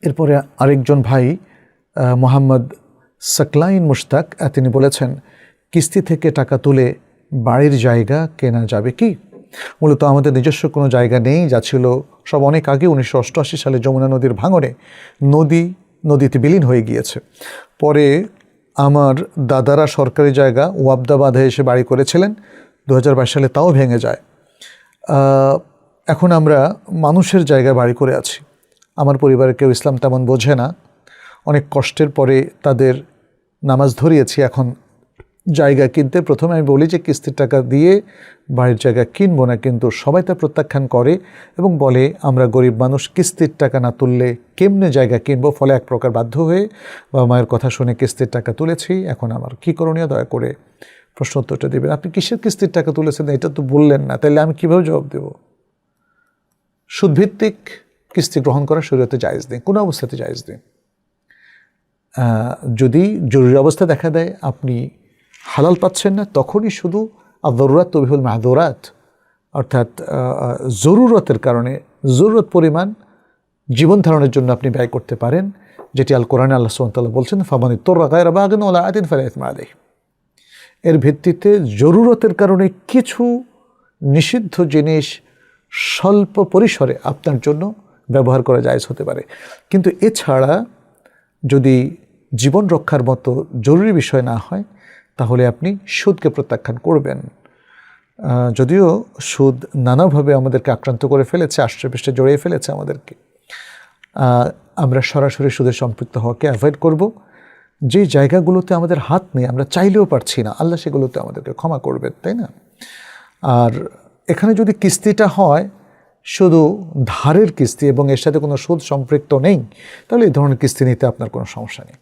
এরপরে আরেকজন ভাই মোহাম্মদ সাকলাইন মুশতাক তিনি বলেছেন, কিস্তি থেকে টাকা তুলে বাড়ির জায়গা কেনা যাবে কি? মূলত আমাদের নিজস্ব কোনো জায়গা নেই, যা ছিল সব অনেক আগে 1988 সালে যমুনা নদীর ভাঙনে নদীতে বিলীন হয়ে গিয়েছে। পরে আমার দাদারা সরকারি জায়গা ওয়াবদা বাঁধে এসে বাড়ি করেছিলেন, 2022 সালে তাও ভেঙে যায়। এখন আমরা মানুষের জায়গায় বাড়ি করে আছি। আমার পরিবারের কেউ ইসলাম তেমন বোঝে না, অনেক কষ্টের পরে তাদের নামাজ ধরিয়েছি। এখন জায়গা কিনতে প্রথমে আমি বলি যে কিস্তির টাকা দিয়ে বাড়ির জায়গা কিনবো না, কিন্তু সবাই তা প্রত্যাখ্যান করে এবং বলে আমরা গরিব মানুষ, কিস্তির টাকা না তুললে কেমনে জায়গা কিনবো। ফলে এক প্রকার বাধ্য হয়ে বাবা মায়ের কথা শুনে কিস্তির টাকা তুলেছি। এখন আমার কী করণীয়, দয়া করে প্রশ্ন উত্তরটা দেবেন। আপনি কিসের কিস্তির টাকা তুলেছেন এটা তো বললেন না, তাহলে আমি কীভাবে জবাব দেব? সুদভিত্তিক কিস্তি গ্রহণ করা শরীয়তে জায়েজ নেই, কোনো অবস্থাতে জায়েজ নেই। যদি জরুরি অবস্থা দেখা দেয়, আপনি হালাল পাচ্ছেন না, তখনই শুধু আদ-দারুরাত তুবিহুল মাহদুরাত, অর্থাৎ জরুরতের কারণে জরুরত পরিমাণ জীবন ধারণের জন্য আপনি ব্যয় করতে পারেন, যেটি আল কোরআনে আল্লাহ সুবহানাহু ওয়া তাআলা বলছেন ফামান ইত্তারা গায়রা বাগিন ওয়ালা আদিন ফালা ইসমা আলাইহি। এর ভিত্তিতে জরুরতের কারণে কিছু নিষিদ্ধ জিনিস স্বল্প পরিসরে আপনার জন্য ব্যবহার করা জায়েজ হতে পারে, কিন্তু এছাড়া যদি জীবন রক্ষার মতো জরুরি বিষয় না হয়, তাহলে আপনি সুদকে প্রত্যাখ্যান করবেন। যদিও সুদ নানাভাবে আমাদেরকে আক্রান্ত করে ফেলেছে, আষ্টে-পৃষ্ঠে জড়িয়ে ফেলেছে আমাদেরকে। আমরা সরাসরি সুদের সম্পৃক্ত হওয়াকে অ্যাভয়েড করব। যে জায়গাগুলোতে আমাদের হাত নেই, আমরা চাইলেও পারছি না, আল্লাহ সেগুলোতে আমাদেরকে ক্ষমা করবেন, তাই না? আর এখানে যদি কিস্তিটা হয় শুধু ধারের কিস্তি এবং এর সাথে কোনো সুদ সম্পৃক্ত নেই, তাহলে এই ধরনের কিস্তি নিতে আপনার কোনো সমস্যা নেই।